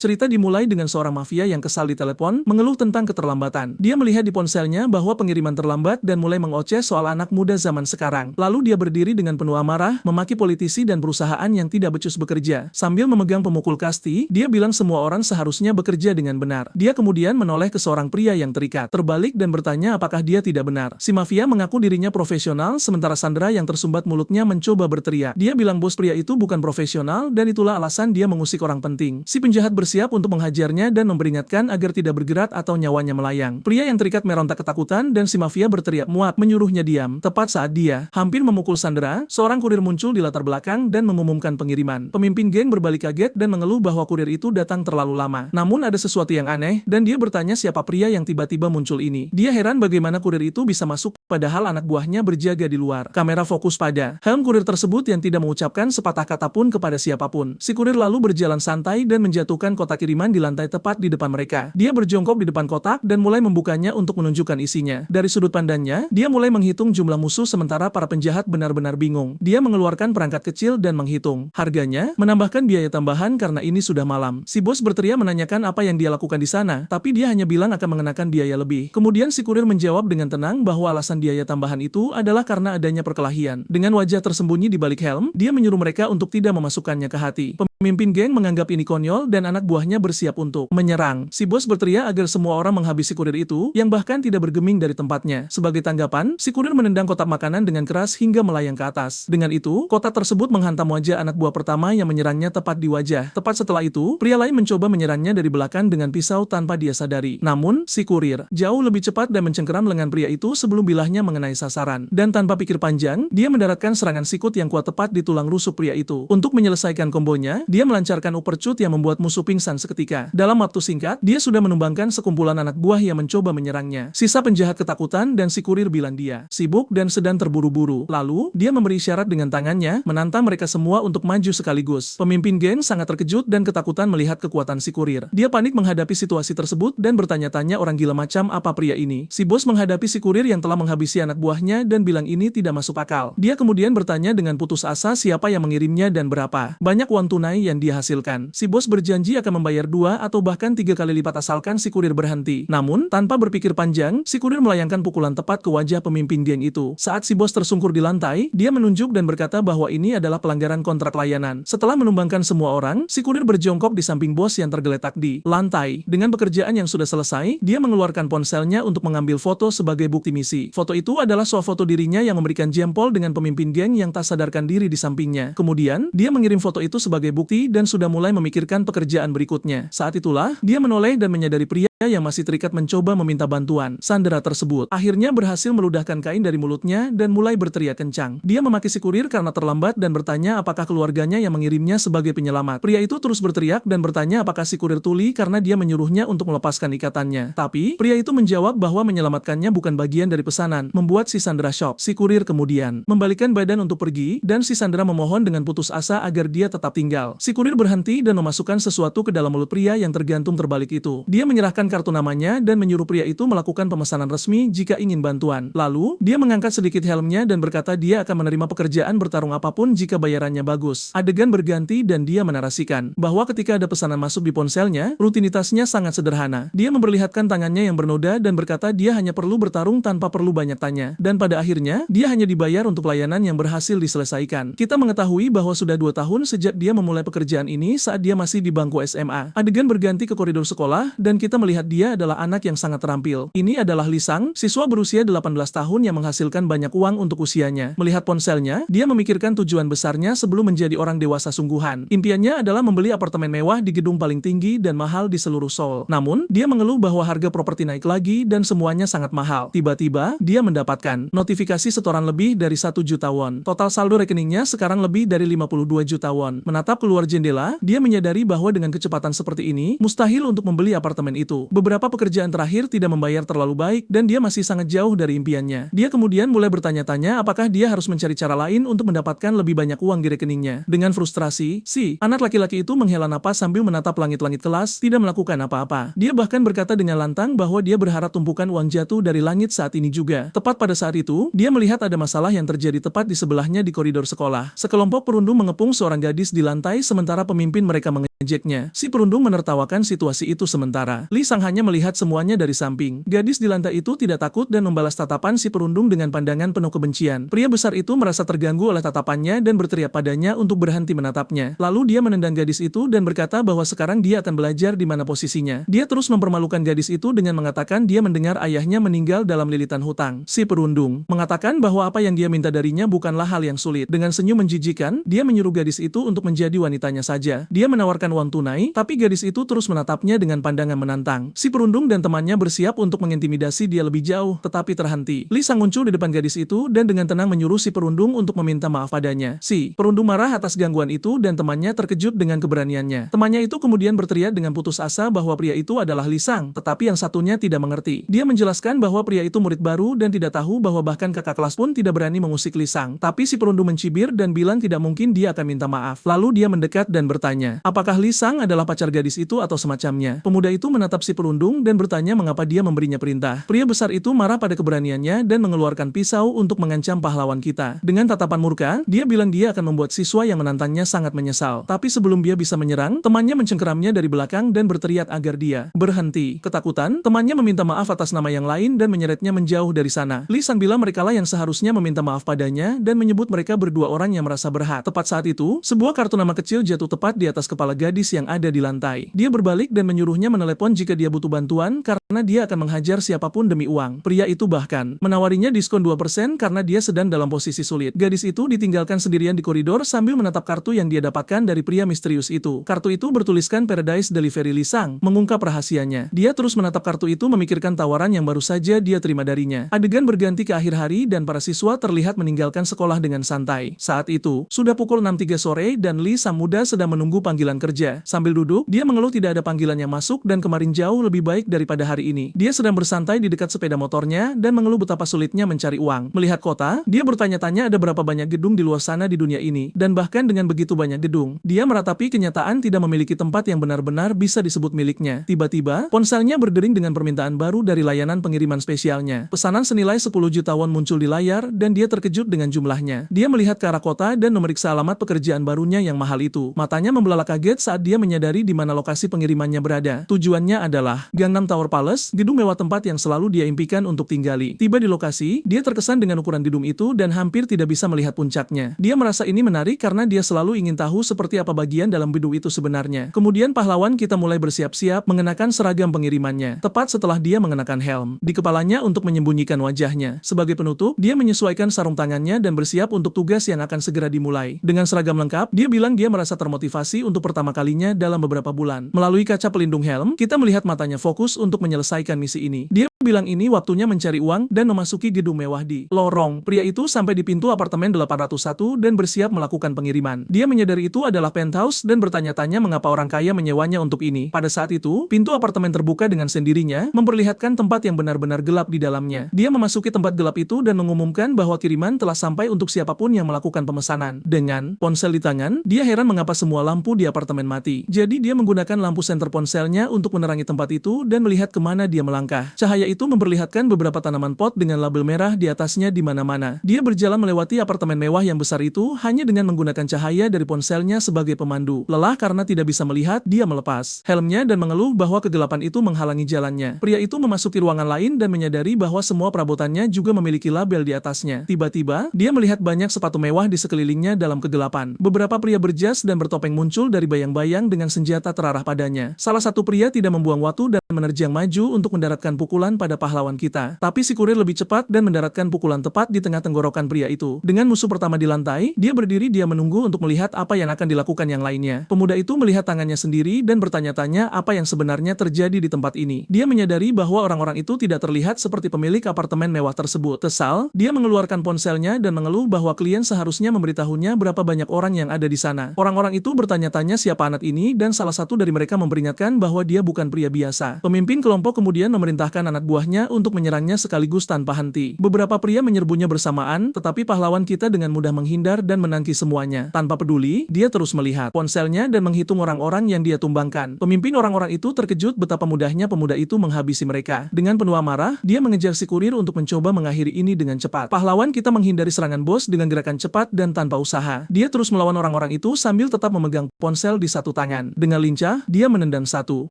Cerita dimulai dengan seorang mafia yang kesal di telepon, mengeluh tentang keterlambatan. Dia melihat di ponselnya bahwa pengiriman terlambat dan mulai mengoceh soal anak muda zaman sekarang. Lalu dia berdiri dengan penuh amarah, memaki politisi dan perusahaan yang tidak becus bekerja. Sambil memegang pemukul kasti, dia bilang semua orang seharusnya bekerja dengan benar. Dia kemudian menoleh ke seorang pria yang terikat, terbalik dan bertanya apakah dia tidak benar. Si mafia mengaku dirinya profesional, sementara Sandra yang tersumbat mulutnya mencoba berteriak. Dia bilang bos pria itu bukan profesional dan itulah alasan dia mengusik orang penting. Si penjahat bersiap untuk menghajarnya dan memperingatkan agar tidak bergerak atau nyawanya melayang. Pria yang terikat merontak ketakutan dan si mafia berteriak muak menyuruhnya diam. Tepat saat dia hampir memukul Sandra, seorang kurir muncul di latar belakang dan mengumumkan pengiriman. Pemimpin geng berbalik kaget dan mengeluh bahwa kurir itu datang terlalu lama. Namun ada sesuatu yang aneh dan dia bertanya siapa pria yang tiba-tiba muncul ini. Dia heran bagaimana kurir itu bisa masuk padahal anak buahnya berjaga di luar. Kamera fokus pada helm kurir tersebut yang tidak mengucapkan sepatah kata pun kepada siapapun. Si kurir lalu berjalan santai dan menjatuhkan kotak kiriman di lantai tepat di depan mereka. Dia berjongkok di depan kotak dan mulai membukanya untuk menunjukkan isinya. Dari sudut pandangnya, dia mulai menghitung jumlah musuh sementara para penjahat benar-benar bingung. Dia mengeluarkan perangkat kecil dan menghitung harganya, menambahkan biaya tambahan karena ini sudah malam. Si bos berteriak menanyakan apa yang dia lakukan di sana, tapi dia hanya bilang akan mengenakan biaya lebih. Kemudian si kurir menjawab dengan tenang bahwa alasan biaya tambahan itu adalah karena adanya perkelahian. Dengan wajah tersembunyi di balik helm, dia menyuruh mereka untuk tidak memasukkannya ke hati. Pemimpin geng menganggap ini konyol dan anak buahnya bersiap untuk menyerang. Si bos berteriak agar semua orang menghabisi kurir itu, yang bahkan tidak bergeming dari tempatnya. Sebagai tanggapan, si kurir menendang kotak makanan dengan keras hingga melayang ke atas. Dengan itu, kotak tersebut menghantam wajah anak buah pertama yang menyerangnya tepat di wajah. Tepat setelah itu, pria lain mencoba menyerangnya dari belakang dengan pisau tanpa dia sadari. Namun, si kurir jauh lebih cepat dan mencengkeram lengan pria itu sebelum bilahnya mengenai sasaran. Dan tanpa pikir panjang, dia mendaratkan serangan sikut yang kuat tepat di tulang rusuk pria itu. Untuk menyelesaikan kombonya, dia melancarkan uppercut yang membuat musuh pingsan seketika. Dalam waktu singkat, dia sudah menumbangkan sekumpulan anak buah yang mencoba menyerangnya. Sisa penjahat ketakutan dan si kurir bilang dia sibuk dan sedang terburu-buru. Lalu, dia memberi isyarat dengan tangannya, menantang mereka semua untuk maju sekaligus. Pemimpin geng sangat terkejut dan ketakutan melihat kekuatan si kurir. Dia panik menghadapi situasi tersebut dan bertanya-tanya orang gila macam apa pria ini. Si bos menghadapi si kurir yang telah menghabisi anak buahnya dan bilang ini tidak masuk akal. Dia kemudian bertanya dengan putus asa siapa yang mengirimnya dan berapa banyak uang tunai yang dia hasilkan. Si bos berjanji akan membayar 2 atau bahkan 3 kali lipat asalkan si kurir berhenti. Namun, tanpa berpikir panjang, si kurir melayangkan pukulan tepat ke wajah pemimpin geng itu. Saat si bos tersungkur di lantai, dia menunjuk dan berkata bahwa ini adalah pelanggaran kontrak layanan. Setelah menumbangkan semua orang, si kurir berjongkok di samping bos yang tergeletak di lantai. Dengan pekerjaan yang sudah selesai, dia mengeluarkan ponselnya untuk mengambil foto sebagai bukti misi. Foto itu adalah swafoto dirinya yang memberikan jempol dengan pemimpin geng yang tak sadarkan diri di sampingnya. Kemudian, dia mengirim foto itu sebagai bukti dan sudah mulai memikirkan pekerjaan berikutnya. Saat itulah, dia menoleh dan menyadari pria yang masih terikat mencoba meminta bantuan. Sandra tersebut akhirnya berhasil meludahkan kain dari mulutnya dan mulai berteriak kencang. Dia memaki si kurir karena terlambat dan bertanya apakah keluarganya yang mengirimnya sebagai penyelamat. Pria itu terus berteriak dan bertanya apakah si kurir tuli karena dia menyuruhnya untuk melepaskan ikatannya. Tapi, pria itu menjawab bahwa menyelamatkannya bukan bagian dari pesanan, membuat si Sandra shock. Si kurir kemudian membalikkan badan untuk pergi dan si Sandra memohon dengan putus asa agar dia tetap tinggal. Si kurir berhenti dan memasukkan sesuatu ke dalam mulut pria yang tergantung terbalik itu. Dia menyerahkan kartu namanya dan menyuruh pria itu melakukan pemesanan resmi jika ingin bantuan. Lalu, dia mengangkat sedikit helmnya dan berkata dia akan menerima pekerjaan bertarung apapun jika bayarannya bagus. Adegan berganti dan dia menarasikan bahwa ketika ada pesanan masuk di ponselnya, rutinitasnya sangat sederhana. Dia memperlihatkan tangannya yang bernoda dan berkata dia hanya perlu bertarung tanpa perlu banyak tanya. Dan pada akhirnya, dia hanya dibayar untuk pelayanan yang berhasil diselesaikan. Kita mengetahui bahwa sudah 2 tahun sejak dia memulai pekerjaan ini saat dia masih di bangku SMA. Adegan berganti ke koridor sekolah dan kita melihat dia adalah anak yang sangat terampil. Ini adalah Lisang, siswa berusia 18 tahun yang menghasilkan banyak uang untuk usianya. Melihat ponselnya, dia memikirkan tujuan besarnya sebelum menjadi orang dewasa sungguhan. Impiannya adalah membeli apartemen mewah di gedung paling tinggi dan mahal di seluruh Seoul. Namun, dia mengeluh bahwa harga properti naik lagi dan semuanya sangat mahal. Tiba-tiba, dia mendapatkan notifikasi setoran lebih dari 1 juta won. Total saldo rekeningnya sekarang lebih dari 52 juta won. Menatap keluar jendela, dia menyadari bahwa dengan kecepatan seperti ini, mustahil untuk membeli apartemen itu. Beberapa pekerjaan terakhir tidak membayar terlalu baik dan dia masih sangat jauh dari impiannya. Dia kemudian mulai bertanya-tanya apakah dia harus mencari cara lain untuk mendapatkan lebih banyak uang di rekeningnya. Dengan frustrasi, si anak laki-laki itu menghela napas sambil menatap langit-langit kelas, tidak melakukan apa-apa. Dia bahkan berkata dengan lantang bahwa dia berharap tumpukan uang jatuh dari langit saat ini juga. Tepat pada saat itu, dia melihat ada masalah yang terjadi tepat di sebelahnya di koridor sekolah. Sekelompok perundung mengepung seorang gadis di lantai sementara pemimpin mereka mengejeknya. Si perundung menertawakan situasi itu sementara. Li Sang hanya melihat semuanya dari samping. Gadis di lantai itu tidak takut dan membalas tatapan si perundung dengan pandangan penuh kebencian. Pria besar itu merasa terganggu oleh tatapannya dan berteriak padanya untuk berhenti menatapnya. Lalu dia menendang gadis itu dan berkata bahwa sekarang dia akan belajar di mana posisinya. Dia terus mempermalukan gadis itu dengan mengatakan dia mendengar ayahnya meninggal dalam lilitan hutang. Si perundung mengatakan bahwa apa yang dia minta darinya bukanlah hal yang sulit. Dengan senyum menjijikan, dia menyuruh gadis itu untuk menjadi wanitanya saja. Dia menawarkan uang tunai, tapi gadis itu terus menatapnya dengan pandangan menantang. Si perundung dan temannya bersiap untuk mengintimidasi dia lebih jauh, tetapi terhenti. Li Sang muncul di depan gadis itu dan dengan tenang menyuruh si perundung untuk meminta maaf padanya. Si perundung marah atas gangguan itu dan temannya terkejut dengan keberaniannya. Temannya itu kemudian berteriak dengan putus asa bahwa pria itu adalah Li Sang, tetapi yang satunya tidak mengerti. Dia menjelaskan bahwa pria itu murid baru dan tidak tahu bahwa bahkan kakak kelas pun tidak berani mengusik Li Sang. Tapi si perundung mencibir dan bilang tidak mungkin dia akan minta maaf. Lalu dia mendekat dan bertanya, apakah Li Sang adalah pacar gadis itu atau semacamnya? Pemuda itu menatap si perundung dan bertanya mengapa dia memberinya perintah. Pria besar itu marah pada keberaniannya dan mengeluarkan pisau untuk mengancam pahlawan kita. Dengan tatapan murka, dia bilang dia akan membuat siswa yang menantangnya sangat menyesal. Tapi sebelum dia bisa menyerang, temannya mencengkeramnya dari belakang dan berteriak agar dia berhenti. Ketakutan, temannya meminta maaf atas nama yang lain dan menyeretnya menjauh dari sana. Li Sang bilang merekalah yang seharusnya meminta maaf padanya dan menyebut mereka berdua orang yang merasa berhak. Tepat saat itu, sebuah kartu nama kecil jatuh tepat di atas kepala gadis yang ada di lantai. Dia berbalik dan menyuruhnya menelepon jika dia butuh bantuan karena dia akan menghajar siapapun demi uang. Pria itu bahkan menawarinya diskon 2% karena dia sedang dalam posisi sulit. Gadis itu ditinggalkan sendirian di koridor sambil menatap kartu yang dia dapatkan dari pria misterius itu. Kartu itu bertuliskan Paradise Delivery. Li Sang mengungkap rahasianya. Dia terus menatap kartu itu memikirkan tawaran yang baru saja dia terima darinya. Adegan berganti ke akhir hari dan para siswa terlihat meninggalkan sekolah dengan santai. Saat itu, sudah pukul 6.03 sore dan Li Sang muda sedang menunggu panggilan kerja. Sambil duduk, dia mengeluh tidak ada panggilan yang masuk dan kemarin jauh lebih baik daripada hari ini. Dia sedang bersantai di dekat sepeda motornya dan mengeluh betapa sulitnya mencari uang. Melihat kota, dia bertanya-tanya ada berapa banyak gedung di luar sana di dunia ini. Dan bahkan dengan begitu banyak gedung, dia meratapi kenyataan tidak memiliki tempat yang benar-benar bisa disebut miliknya. Tiba-tiba, ponselnya berdering dengan permintaan baru dari layanan pengiriman spesialnya. Pesanan senilai 10 juta won muncul di layar dan dia terkejut dengan jumlahnya. Dia melihat ke arah kota dan memeriksa alamat pekerjaan barunya yang mahal itu. Matanya membelalak kaget saat dia menyadari di mana lokasi pengirimannya berada. Tujuannya adalah Gangnam Tower Palace, gedung mewah tempat yang selalu dia impikan untuk tinggali. Tiba di lokasi, dia terkesan dengan ukuran gedung itu dan hampir tidak bisa melihat puncaknya. Dia merasa ini menarik karena dia selalu ingin tahu seperti apa bagian dalam gedung itu sebenarnya. Kemudian pahlawan kita mulai bersiap-siap mengenakan seragam pengirimannya. Tepat setelah dia mengenakan helm di kepalanya untuk menyembunyikan wajahnya. Sebagai penutup, dia menyesuaikan sarung tangannya dan bersiap untuk tugas yang akan segera dimulai. Dengan seragam lengkap, dia bilang dia merasa termotivasi untuk pertama kalinya dalam beberapa bulan. Melalui kaca pelindung helm, kita melihat matanya fokus untuk menyelesaikan misi ini. Dia bilang ini waktunya mencari uang dan memasuki gedung mewah di lorong. Pria itu sampai di pintu apartemen 801 dan bersiap melakukan pengiriman. Dia menyadari itu adalah penthouse dan bertanya-tanya mengapa orang kaya menyewanya untuk ini. Pada saat itu, pintu apartemen terbuka dengan sendirinya, memperlihatkan tempat yang benar-benar gelap di dalamnya. Dia memasuki tempat gelap itu dan mengumumkan bahwa kiriman telah sampai untuk siapapun yang melakukan pemesanan. Dengan ponsel di tangan, dia heran mengapa semua lampu di apartemen mati. Jadi dia menggunakan lampu senter ponselnya untuk menerangi tempat itu dan melihat kemana dia melangkah. Cahaya itu memperlihatkan beberapa tanaman pot dengan label merah di atasnya di mana-mana. Dia berjalan melewati apartemen mewah yang besar itu hanya dengan menggunakan cahaya dari ponselnya sebagai pemandu. Lelah karena tidak bisa melihat, dia melepas helmnya dan mengeluh bahwa kegelapan itu menghalangi jalannya. Pria itu memasuki ruangan lain dan menyadari bahwa semua perabotannya juga memiliki label di atasnya. Tiba-tiba, dia melihat banyak sepatu mewah di sekelilingnya dalam kegelapan. Beberapa pria berjas dan bertopeng muncul dari bayang-bayang dengan senjata terarah padanya. Salah satu pria tidak membuang waktu dan menerjang maju untuk mendaratkan pukulan pada pahlawan kita. Tapi si kurir lebih cepat dan mendaratkan pukulan tepat di tengah tenggorokan pria itu. Dengan musuh pertama di lantai, dia berdiri menunggu untuk melihat apa yang akan dilakukan yang lainnya. Pemuda itu melihat tangannya sendiri dan bertanya-tanya apa yang sebenarnya terjadi di tempat ini. Dia menyadari bahwa orang-orang itu tidak terlihat seperti pemilik apartemen mewah tersebut. Kesal, dia mengeluarkan ponselnya dan mengeluh bahwa klien seharusnya memberitahunya berapa banyak orang yang ada di sana. Orang-orang itu bertanya-tanya siapa anak ini dan salah satu dari mereka memperingatkan bahwa dia bukan pria biasa. Pemimpin kelompok kemudian memerintahkan anak buahnya untuk menyerangnya sekaligus tanpa henti. Beberapa pria menyerbunya bersamaan, tetapi pahlawan kita dengan mudah menghindar dan menangkis semuanya. Tanpa peduli, dia terus melihat ponselnya dan menghitung orang-orang yang dia tumbangkan. Pemimpin orang-orang itu terkejut betapa mudahnya pemuda itu menghabisi mereka. Dengan penuh amarah, dia mengejar si kurir untuk mencoba mengakhiri ini dengan cepat. Pahlawan kita menghindari serangan bos dengan gerakan cepat dan tanpa usaha. Dia terus melawan orang-orang itu sambil tetap memegang ponsel di satu tangan. Dengan lincah, dia menendang satu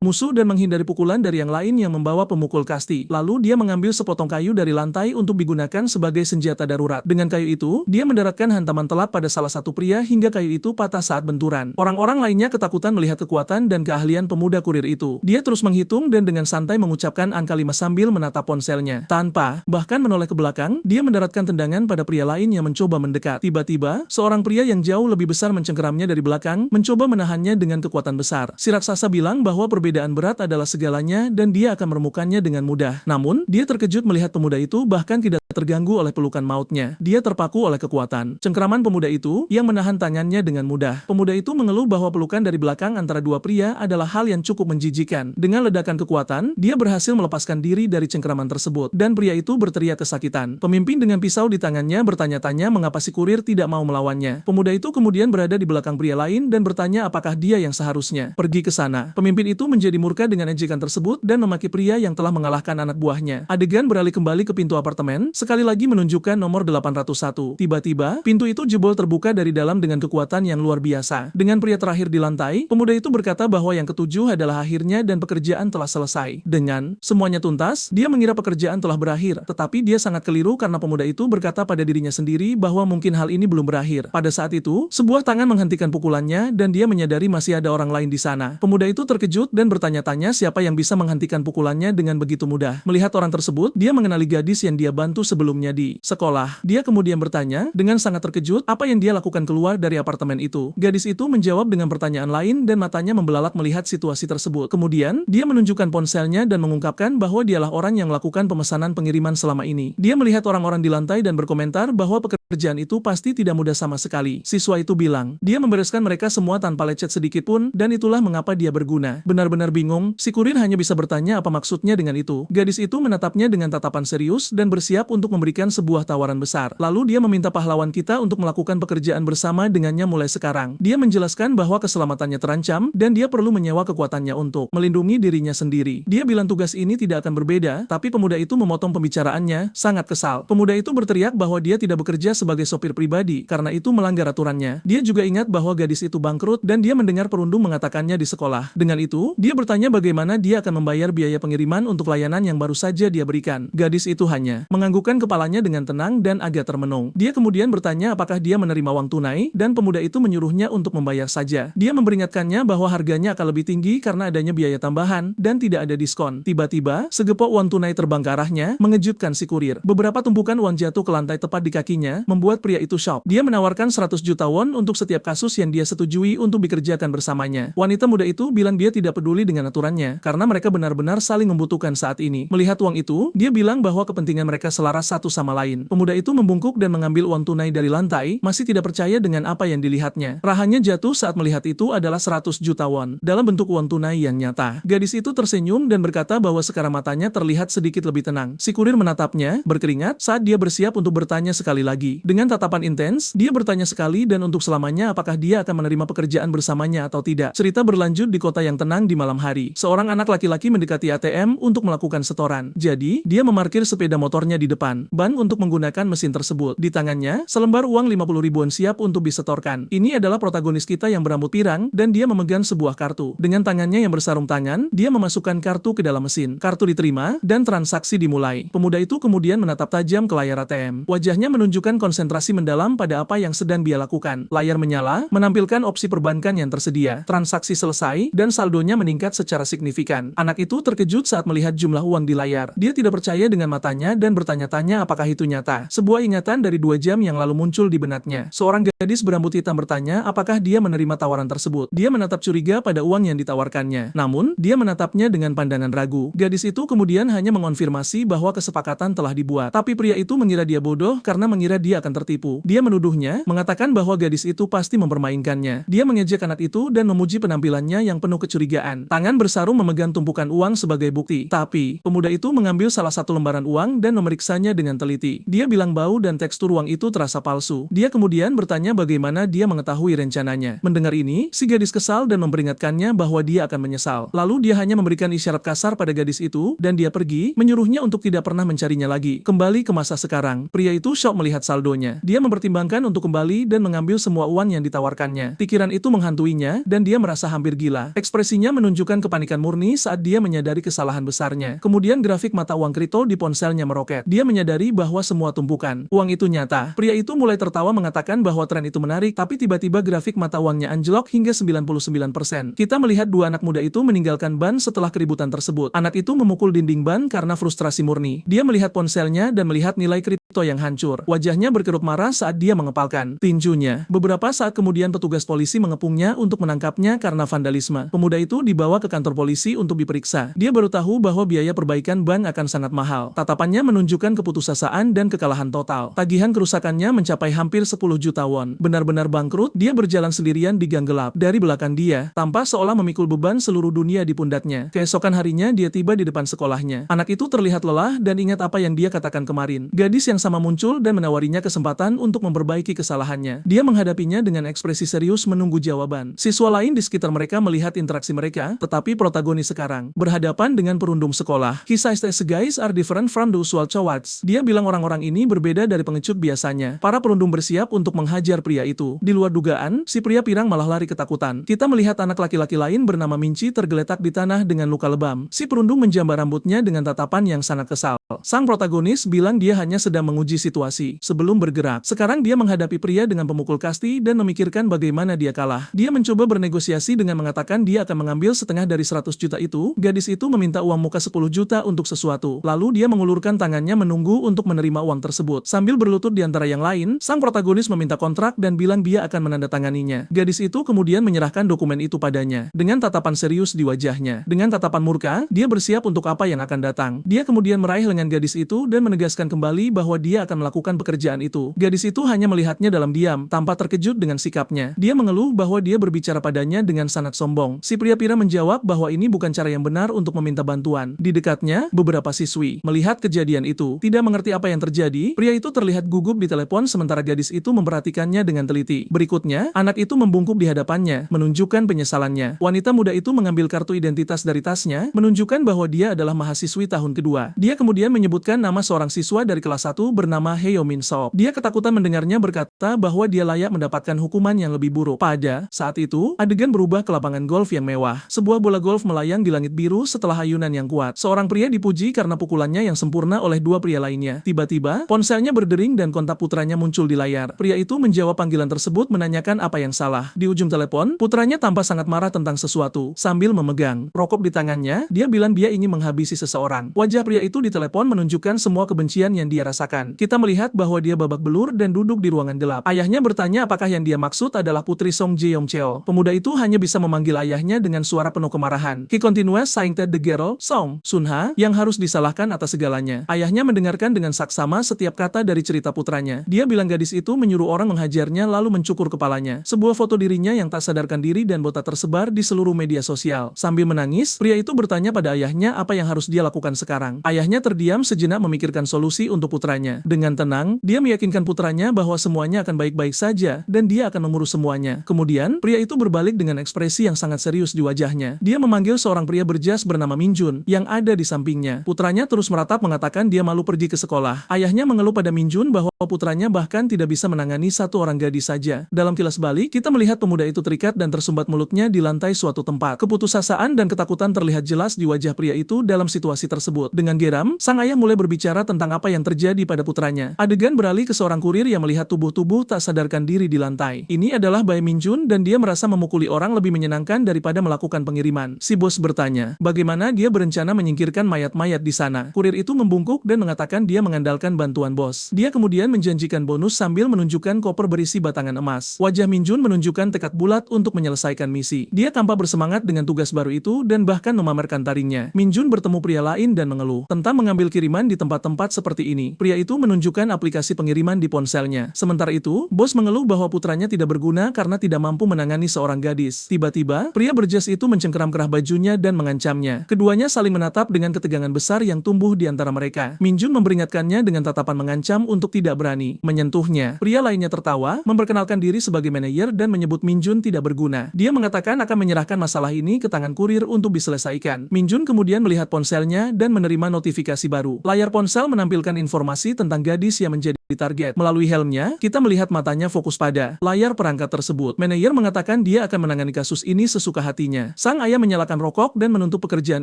musuh dan menghindari pukulan dari yang lain yang membawa pemukul kasti. Lalu dia mengambil sepotong kayu dari lantai untuk digunakan sebagai senjata darurat. Dengan kayu itu, dia mendaratkan hantaman telap pada salah satu pria hingga kayu itu patah saat benturan. Orang-orang lainnya ketakutan melihat kekuatan dan keahlian pemuda kurir itu. Dia terus menghitung dan dengan santai mengucapkan angka 5 sambil menatap ponselnya. Tanpa bahkan menoleh ke belakang, dia mendaratkan tendangan pada pria lain yang mencoba mendekat. Tiba-tiba, seorang pria yang jauh lebih besar mencengkeramnya dari belakang, mencoba menahannya dengan kekuatan besar. Si raksasa bilang bahwa perbedaan berat adalah segalanya dan dia akan meremukannya dengan mudah. Namun, dia terkejut melihat pemuda itu bahkan tidak terganggu oleh pelukan mautnya. Dia terpaku oleh kekuatan cengkeraman pemuda itu yang menahan tangannya dengan mudah. Pemuda itu mengeluh bahwa pelukan dari belakang antara dua pria adalah hal yang cukup menjijikan. Dengan ledakan kekuatan, dia berhasil melepaskan diri dari cengkeraman tersebut dan pria itu berteriak kesakitan. Pemimpin dengan pisau di tangannya bertanya-tanya mengapa si kurir tidak mau melawannya. Pemuda itu kemudian berada di belakang pria lain dan bertanya apakah dia yang seharusnya pergi ke sana. Pemimpin itu menjadi murka dengan ejekan tersebut dan memaki pria yang telah mengalahkan anak buahnya. Adegan beralih kembali ke pintu apartemen, sekali lagi menunjukkan nomor 801. Tiba-tiba, pintu itu jebol terbuka dari dalam dengan kekuatan yang luar biasa. Dengan pria terakhir di lantai, pemuda itu berkata bahwa yang ketujuh adalah akhirnya dan pekerjaan telah selesai. Dengan semuanya tuntas, dia mengira pekerjaan telah berakhir, tetapi dia sangat keliru karena pemuda itu berkata pada dirinya sendiri bahwa mungkin hal ini belum berakhir. Pada saat itu, sebuah tangan menghentikan pukulannya dan dia menyadari masih ada orang lain di sana. Pemuda itu terkejut dan bertanya-tanya siapa yang bisa menghentikan pukulannya dengan begitu mudah. Melihat orang tersebut, dia mengenali gadis yang dia bantu sebelumnya di sekolah. Dia kemudian bertanya dengan sangat terkejut apa yang dia lakukan keluar dari apartemen itu. Gadis itu menjawab dengan pertanyaan lain dan matanya membelalak melihat situasi tersebut. Kemudian, dia menunjukkan ponselnya dan mengungkapkan bahwa dialah orang yang melakukan pemesanan pengiriman selama ini. Dia melihat orang-orang di lantai dan berkomentar bahwa pekerjaan itu pasti tidak mudah sama sekali. Siswa itu bilang, dia membereskan mereka semua tanpa lecet sedikit pun dan itulah mengapa dia berguna. Benar-benar bingung, si kurir hanya bisa bertanya apa maksudnya dengan itu. Gadis itu menatapnya dengan tatapan serius dan bersiap untuk memberikan sebuah tawaran besar. Lalu dia meminta pahlawan kita untuk melakukan pekerjaan bersama dengannya mulai sekarang. Dia menjelaskan bahwa keselamatannya terancam dan dia perlu menyewa kekuatannya untuk melindungi dirinya sendiri. Dia bilang tugas ini tidak akan berbeda, tapi pemuda itu memotong pembicaraannya, sangat kesal. Pemuda itu berteriak bahwa dia tidak bekerja sebagai sopir pribadi, karena itu melanggar aturannya. Dia juga ingat bahwa gadis itu bangkrut dan dia mendengar perundung mengatakannya di sekolah. Dengan itu, dia bertanya bagaimana dia akan membayar biaya pengiriman untuk layanan yang baru saja dia berikan. Gadis itu hanya menganggukkan kepalanya dengan tenang dan agak termenung. Dia kemudian bertanya apakah dia menerima uang tunai, dan pemuda itu menyuruhnya untuk membayar saja. Dia memperingatkannya bahwa harganya akan lebih tinggi karena adanya biaya tambahan dan tidak ada diskon. Tiba-tiba, segepok uang tunai terbang ke arahnya, mengejutkan si kurir. Beberapa tumpukan uang jatuh ke lantai tepat di kakinya, membuat pria itu shock. Dia menawarkan 100 juta won untuk setiap kasus yang dia setujui untuk dikerjakan bersamanya. Wanita muda itu bilang dia tidak peduli dengan aturannya, karena mereka benar-benar saling membutuhkan saat ini. Melihat uang itu, dia bilang bahwa kepentingan mereka selaras satu sama lain. Pemuda itu membungkuk dan mengambil uang tunai dari lantai, masih tidak percaya dengan apa yang dilihatnya. Rahanya jatuh saat melihat itu adalah 100 juta won, dalam bentuk uang tunai yang nyata. Gadis itu tersenyum dan berkata bahwa sekarang matanya terlihat sedikit lebih tenang. Si kurir menatapnya, berkeringat, saat dia bersiap untuk bertanya sekali lagi. Dengan tatapan intens, dia bertanya sekali dan untuk selamanya apakah dia akan menerima pekerjaan bersamanya atau tidak. Cerita berlanjut di kota yang tenang di malam hari. Seorang anak laki-laki mendekati ATM untuk melakukan setoran. Jadi, dia memarkir sepeda motornya di depan ban untuk menggunakan mesin tersebut. Di tangannya, selembar uang 50 ribuan siap untuk disetorkan. Ini adalah protagonis kita yang berambut pirang dan dia memegang sebuah kartu. Dengan tangannya yang bersarung tangan, dia memasukkan kartu ke dalam mesin. Kartu diterima dan transaksi dimulai. Pemuda itu kemudian menatap tajam ke layar ATM. Wajahnya menunjukkan konsentrasi mendalam pada apa yang sedang dia lakukan. Layar menyala, menampilkan opsi perbankan yang tersedia. Transaksi selesai dan saldonya meningkat secara signifikan. Anak itu terkejut saat melihat jumlah uang di layar. Dia tidak percaya dengan matanya dan bertanya-tanya apakah itu nyata. Sebuah ingatan dari 2 jam yang lalu muncul di benaknya. Seorang gadis berambut hitam bertanya apakah dia menerima tawaran tersebut. Dia menatap curiga pada uang yang ditawarkannya. Namun, dia menatapnya dengan pandangan ragu. Gadis itu kemudian hanya mengonfirmasi bahwa kesepakatan telah dibuat. Tapi pria itu mengira dia bodoh karena mengira dia dia akan tertipu. Dia menuduhnya, mengatakan bahwa gadis itu pasti mempermainkannya. Dia mengejek anak itu dan memuji penampilannya yang penuh kecurigaan. Tangan bersarung memegang tumpukan uang sebagai bukti. Tapi, pemuda itu mengambil salah satu lembaran uang dan memeriksanya dengan teliti. Dia bilang bau dan tekstur uang itu terasa palsu. Dia kemudian bertanya bagaimana dia mengetahui rencananya. Mendengar ini, si gadis kesal dan memperingatkannya bahwa dia akan menyesal. Lalu dia hanya memberikan isyarat kasar pada gadis itu, dan dia pergi, menyuruhnya untuk tidak pernah mencarinya lagi. Kembali ke masa sekarang, pria itu syok melihat saldonya. Dia mempertimbangkan untuk kembali dan mengambil semua uang yang ditawarkannya. Pikiran itu menghantuinya, dan dia merasa hampir gila. Ekspresinya menunjukkan kepanikan murni saat dia menyadari kesalahan besarnya. Kemudian grafik mata uang kripto di ponselnya meroket. Dia menyadari bahwa semua tumpukan uang itu nyata. Pria itu mulai tertawa mengatakan bahwa tren itu menarik, tapi tiba-tiba grafik mata uangnya anjlok hingga 99%. Kita melihat dua anak muda itu meninggalkan ban setelah keributan tersebut. Anak itu memukul dinding ban karena frustrasi murni. Dia melihat ponselnya dan melihat nilai kripto yang hancur. Wajahnya berkerut marah saat dia mengepalkan tinjunya. Beberapa saat kemudian petugas polisi mengepungnya untuk menangkapnya karena vandalisme. Pemuda itu dibawa ke kantor polisi untuk diperiksa. Dia baru tahu bahwa biaya perbaikan ban akan sangat mahal. Tatapannya menunjukkan keputusasaan dan kekalahan total. Tagihan kerusakannya mencapai hampir 10 juta won. Benar-benar bangkrut, dia berjalan sendirian di gang gelap. Dari belakang dia, tampak seolah memikul beban seluruh dunia di pundaknya. Keesokan harinya dia tiba di depan sekolahnya. Anak itu terlihat lelah dan ingat apa yang dia katakan kemarin. Gadis yang sama muncul dan menawarinya kesempatan untuk memperbaiki kesalahannya. Dia menghadapinya dengan ekspresi serius menunggu jawaban. Siswa lain di sekitar mereka melihat interaksi mereka, tetapi protagonis sekarang berhadapan dengan perundung sekolah. Kisah these guys are different from the usual cowards. Dia bilang orang-orang ini berbeda dari pengecut biasanya. Para perundung bersiap untuk menghajar pria itu. Di luar dugaan, si pria pirang malah lari ketakutan. Kita melihat anak laki-laki lain bernama Minci tergeletak di tanah dengan luka lebam. Si perundung menjambar rambutnya dengan tatapan yang sangat kesal. Sang protagonis bilang dia hanya sedang menguji situasi sebelum bergerak. Sekarang dia menghadapi pria dengan pemukul kasti dan memikirkan bagaimana dia kalah. Dia mencoba bernegosiasi dengan mengatakan dia akan mengambil setengah dari 100 juta itu. Gadis itu meminta uang muka 10 juta untuk sesuatu. Lalu dia mengulurkan tangannya menunggu untuk menerima uang tersebut. Sambil berlutut di antara yang lain, sang protagonis meminta kontrak dan bilang dia akan menandatanganinya. Gadis itu kemudian menyerahkan dokumen itu padanya dengan tatapan serius di wajahnya. Dengan tatapan murka, dia bersiap untuk apa yang akan datang. Dia kemudian meraih lengan gadis itu dan menegaskan kembali bahwa dia akan melakukan pekerjaan itu. Gadis itu hanya melihatnya dalam diam, tanpa terkejut dengan sikapnya. Dia mengeluh bahwa dia berbicara padanya dengan sangat sombong. Si pria pira menjawab bahwa ini bukan cara yang benar untuk meminta bantuan. Di dekatnya, beberapa siswi melihat kejadian itu, tidak mengerti apa yang terjadi. Pria itu terlihat gugup di telepon sementara gadis itu memperhatikannya dengan teliti. Berikutnya, anak itu membungkuk di hadapannya, menunjukkan penyesalannya. Wanita muda itu mengambil kartu identitas dari tasnya, menunjukkan bahwa dia adalah mahasiswi tahun kedua. Dia kemudian menyebutkan nama seorang siswa dari kelas 1 bernama Heo Min Sop. Dia ketakutan mendengarnya berkata bahwa dia layak mendapatkan hukuman yang lebih buruk. Pada saat itu, adegan berubah ke lapangan golf yang mewah. Sebuah bola golf melayang di langit biru setelah ayunan yang kuat. Seorang pria dipuji karena pukulannya yang sempurna oleh dua pria lainnya. Tiba-tiba, ponselnya berdering dan kontak putranya muncul di layar. Pria itu menjawab panggilan tersebut menanyakan apa yang salah. Di ujung telepon, putranya tampak sangat marah tentang sesuatu. Sambil memegang rokok di tangannya, dia bilang dia ingin menghabisi seseorang. Wajah pria itu di telepon menunjukkan semua kebencian yang dia rasakan. Kita melihat bahwa dia babak belur dan duduk di ruangan gelap. Ayahnya bertanya apakah yang dia maksud adalah putri Song Jeong Cheo. Pemuda itu hanya bisa memanggil ayahnya dengan suara penuh kemarahan. He continues saying that the girl, Song Sunha, yang harus disalahkan atas segalanya. Ayahnya mendengarkan dengan saksama setiap kata dari cerita putranya. Dia bilang gadis itu menyuruh orang menghajarnya lalu mencukur kepalanya. Sebuah foto dirinya yang tak sadarkan diri dan botak tersebar di seluruh media sosial. Sambil menangis, pria itu bertanya pada ayahnya apa yang harus dia lakukan sekarang. Ayahnya terdiam sejenak memikirkan solusi untuk putranya. Dengan tenang, dia meyakinkan putranya bahwa semuanya akan baik-baik saja dan dia akan mengurus semuanya. Kemudian, pria itu berbalik dengan ekspresi yang sangat serius di wajahnya. Dia memanggil seorang pria berjas bernama Min Jun yang ada di sampingnya. Putranya terus meratap mengatakan dia malu pergi ke sekolah. Ayahnya mengeluh pada Min Jun bahwa putranya bahkan tidak bisa menangani satu orang gadis saja. Dalam kilas balik, kita melihat pemuda itu terikat dan tersumbat mulutnya di lantai suatu tempat. Keputusasaan dan ketakutan terlihat jelas di wajah pria itu dalam situasi tersebut. Dengan geram, sang ayah mulai berbicara tentang apa yang terjadi pada putranya. Adegan beralih ke seorang kurir yang melihat tubuh-tubuh tak sadarkan diri di lantai. Ini adalah Bae Min Jun dan dia merasa memukuli orang lebih menyenangkan daripada melakukan pengiriman. Si bos bertanya, bagaimana dia berencana menyingkirkan mayat-mayat di sana. Kurir itu membungkuk dan mengatakan dia mengandalkan bantuan bos. Dia kemudian menjanjikan bonus sambil menunjukkan koper berisi batangan emas. Wajah Min Jun menunjukkan tekad bulat untuk menyelesaikan misi. Dia tampak bersemangat dengan tugas baru itu dan bahkan memamerkan taringnya. Min Jun bertemu pria lain dan mengeluh tentang mengambil mengambil kiriman di tempat-tempat seperti ini. Pria itu menunjukkan aplikasi pengiriman di ponselnya. Sementara itu, bos mengeluh bahwa putranya tidak berguna karena tidak mampu menangani seorang gadis. Tiba-tiba, pria berjas itu mencengkeram kerah bajunya dan mengancamnya. Keduanya saling menatap dengan ketegangan besar yang tumbuh di antara mereka. Min Jun memperingatkannya dengan tatapan mengancam untuk tidak berani menyentuhnya. Pria lainnya tertawa, memperkenalkan diri sebagai manajer dan menyebut Min Jun tidak berguna. Dia mengatakan akan menyerahkan masalah ini ke tangan kurir untuk diselesaikan. Min Jun kemudian melihat ponselnya dan menerima notifikasi baru. Layar ponsel menampilkan informasi tentang gadis yang menjadi target. Melalui helmnya, kita melihat matanya fokus pada layar perangkat tersebut. Manajer mengatakan dia akan menangani kasus ini sesuka hatinya. Sang ayah menyalakan rokok dan menuntut pekerjaan